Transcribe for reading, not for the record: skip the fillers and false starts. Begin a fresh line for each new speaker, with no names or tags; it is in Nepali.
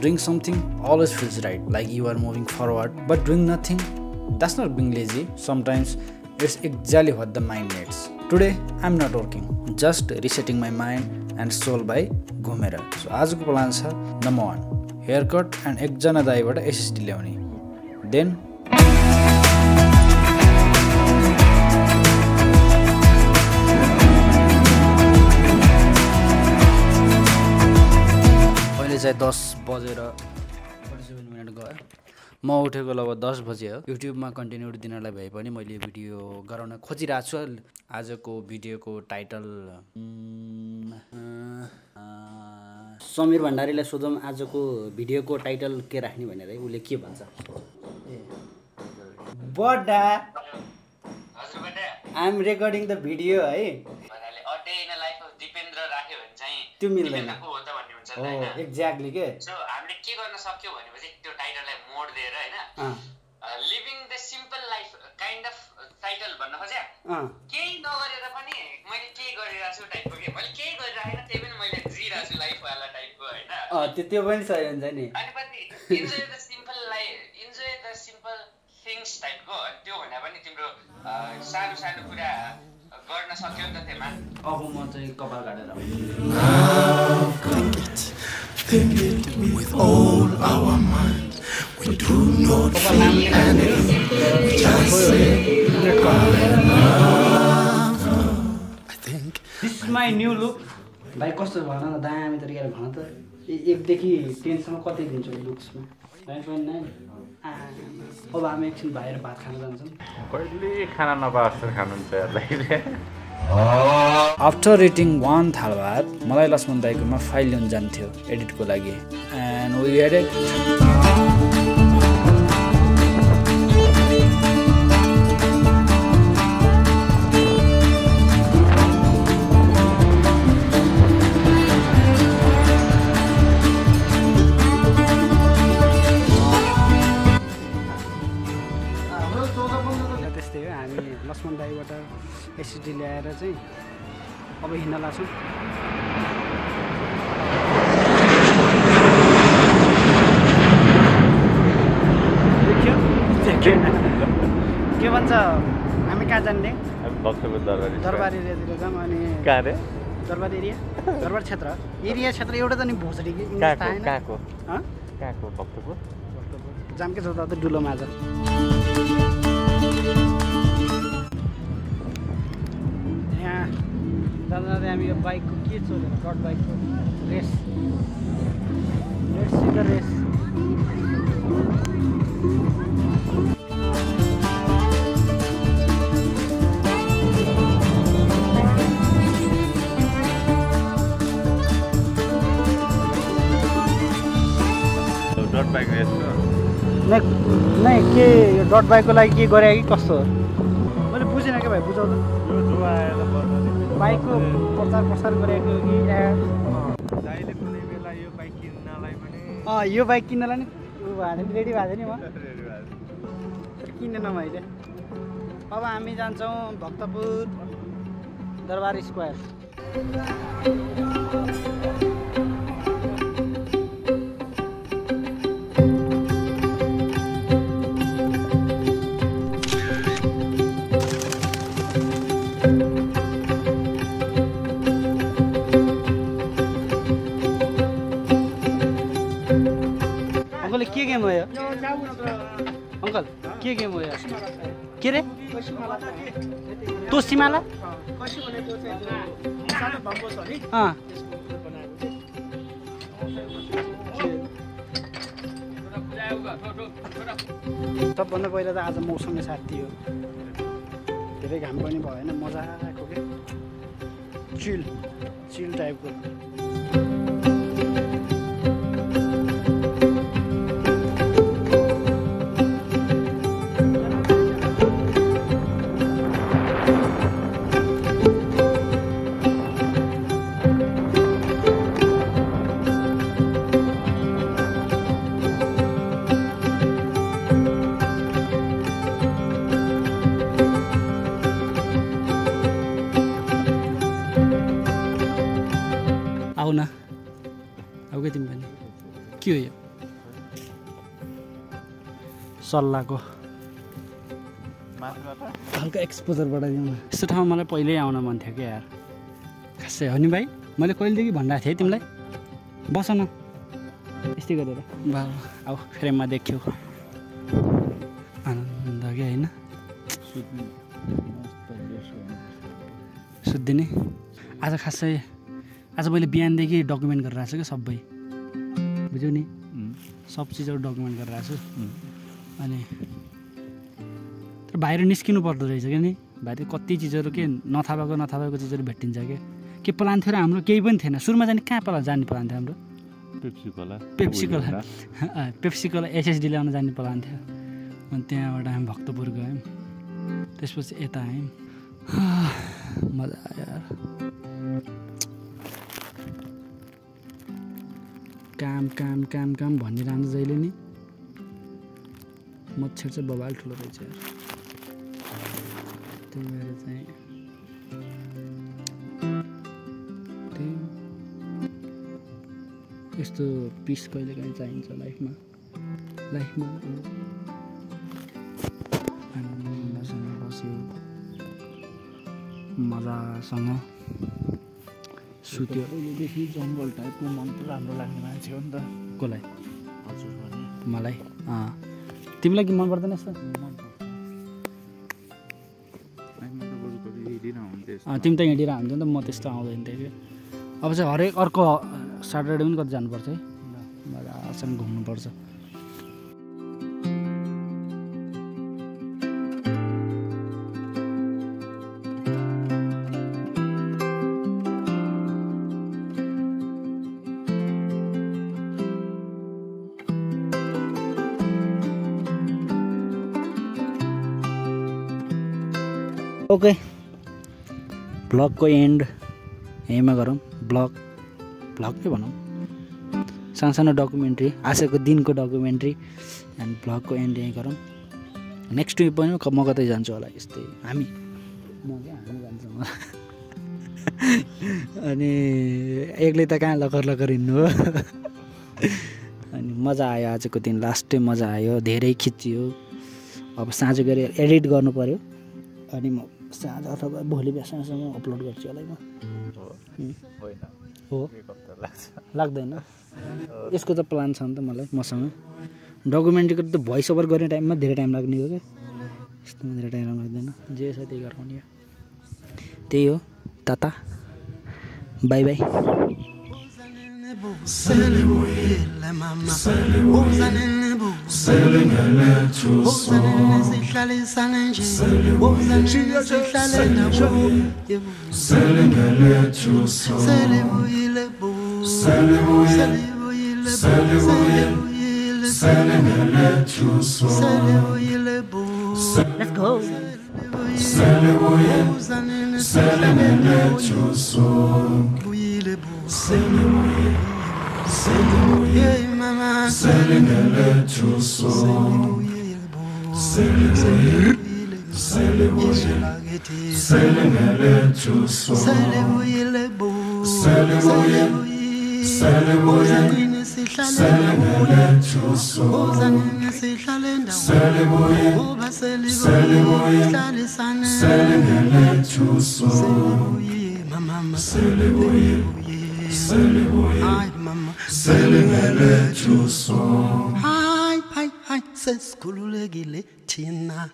Doing something always feels right, like you are moving forward, but doing nothing, that's not being lazy. Sometimes it's exactly what the mind needs. Today I'm not working, just resetting my mind and soul by घुमेर. So आजको प्लान छ नम्बर 1 हेयरकट एन्ड एकजना दाइबाट एसएसडी ल्याउने. देन चाहिँ 10 बजेर 47 मिनेट गयो. म उठेको लगभग 10 बजे हो. युट्युबमा कन्टिन्युटी दिनलाई भए पनि मैले भिडियो गराउन खोजिरहेको छु. आजको भिडियोको टाइटल समीर भण्डारीलाई सोधौँ आजको भिडियोको टाइटल के राख्ने भनेर. उसले के भन्छ? बडा I am recording the video है. त्यो मिल्दैन. एक्ज्याक्टली के
सो हामीले के गर्न सक्यो भनेपछि त्यो टाइटललाई मोड दिएर हैन living the simple life kind of title भन्न खोज्या. केही नगरेर पनि मैले केही गरिरहेको छु टाइपको के. मैले केही गरिरहेन त्यही पनि मैले जिरहेको छु लाइफ वाला टाइपको हैन.
त्यो पनि सही हुन्छ नि.
अनि पनि enjoy the simple life, enjoy the simple things टाइपको. त्यो भने पनि तिम्रो सानो सानो कुरा गर्न सक्यो नि त त्यसमा.
अब म चाहिँ कपाल काटेर
Think it with all our minds. We do not feel anything. We just say I think
this is my new look. भाइ कस्तो भन न, दामी तरिकाले भन त. 1 देखि 10 सम्म कति दिन्छौ लुक्समा? 9.9. अब हामी एकछिन बाहिर भात खान जान्छौँ.
कहिले खाना नपाएको खानुहुन्छ यारले.
आफ्टर इटिङ 1 थाल भात मलाई लक्ष्मण दाइकोमा फाइल ल्याउनु जान्थ्यो एडिटको लागि. And we edit. त्यस्तै हो. हामी लक्ष्मण दाइबाट एसएसडी ल्याएर चाहिँ अब हिँड्न लाग्छौँ. के भन्छ हामी कहाँ जाने? दरबार एरियातिर जाऊँ. अनि
कहाँ रे?
दरबार एरिया, दरबार क्षेत्र एउटा त नि भोसडी कि
कहाँको भक्तपुर
जामकै छेउता त डुलो माझ. यहाँ जाँदा हामी यो बाइकको के चोरेर डट बाइकको रेस. Let's see the race.
Dot bike race
नै के यो डट बाइकको लागि के गरे कि कस्तो हो मैले बुझिनँ क्या भाइ. बुझाउ त. बाइकको प्रचार गरेको कि
दाइले कुनै बेला यो बाइक किन्नलाई पनि
यो बाइक किन्नलाई नि रेडी भएको नि. म किनेन मैले. अब हामी जान्छौँ भक्तपुर दरबार स्क्वायर. अङ्कल के गेम हो यो? अङ्कल के गेम हो यो? के रे? तोसीमाला? सबभन्दा पहिला त आज मौसमी साथी हो. धेरै घाम पनि भएन. मजाको के चिल टाइपको. सल्लाहको हल्का एक्सपोजर बढाइदिउँ न। यस्तो ठाउँमा मलाई पहिल्यै आउन मन थियो क्या यार खासै हो नि भाइ। मैले कहिलेदेखि भनिरहेको थिएँ तिमीलाई बस न यस्तै गरेर बा अब फ्रेममा देख्यो आनन्द क्या होइन सुत्दिने। आज खासै आज मैले बिहानदेखि डकुमेन्ट गरेर आएको छु क्या सबै बुझ्यौ नि सब चिजहरू डकुमेन्ट गरेर आएको छु। अनि तर बाहिर निस्किनु पर्दो रहेछ क्या नि बाहिर कति चिजहरू के नथाहा भएको चिजहरू भेटिन्छ क्या। के प्लान थियो र हाम्रो केही पनि थिएन। सुरुमा जाने कहाँ जाने प्लान थियो हाम्रो पेप्सी कोला एसएसडी ल्याउन जाने प्लान थियो। अनि त्यहाँबाट हामी भक्तपुर गयौँ त्यसपछि यता आयौँ मजा आयो यार। काम काम काम काम भनिरहन्छ जहिले नि मच्छर चाहिँ बबाल ठुलो रहेछ यार। त्यही भएर चाहिँ यस्तो पिस कहिलेकाहीँ चाहिन्छ लाइफमा आनन्दसँग बस्यो मजासँग सुत्यो।
देखि जङ्गल टाइपको मन त राम्रो लाग्ने मान्छे हो नि त।
कसलाई?
हजुर भने
मलाई तिमीलाई के मन पर्दैन यस्तो? तिमी त हिँडिरह हुन्थ्यो नि त म त्यस्तो आउँदैन थियो कि। अब चाहिँ हरेक अर्को सटरडे पनि कति जानुपर्छ है मजासँग घुम्नुपर्छ। ओके ब्लगको एन्ड यहीँमा गरौँ। ब्लगकै भनौँ सानो डकुमेन्ट्री आजको दिनको डकुमेन्ट्री एन्ड ब्लगको एन्ड यहीँ गरौँ। नेक्स्ट विक पनि म कतै जान्छु होला यस्तै हामी जान्छौँ अनि एक्लै त कहाँ लकर हिँड्नु हो। अनि मजा आयो आजको दिन लास्टै मजा आयो धेरै खिचियो। अब साँझ गएर एडिट गर्नु पऱ्यो अनि म साँझ अथवा भोलि बिहानसम्म अपलोड गर्छु होला म। हो लाग्दैन यसको त प्लान छ नि त मलाई मसँग डकुमेन्ट्रीको त भोइस ओभर गर्ने टाइममा धेरै टाइम लाग्ने हो क्या यस्तोमा धेरै टाइम लाग्दैन। जे छ त्यही गराउने हो त्यही हो ताता by by. Let's go. Hi, seskhululekile thina.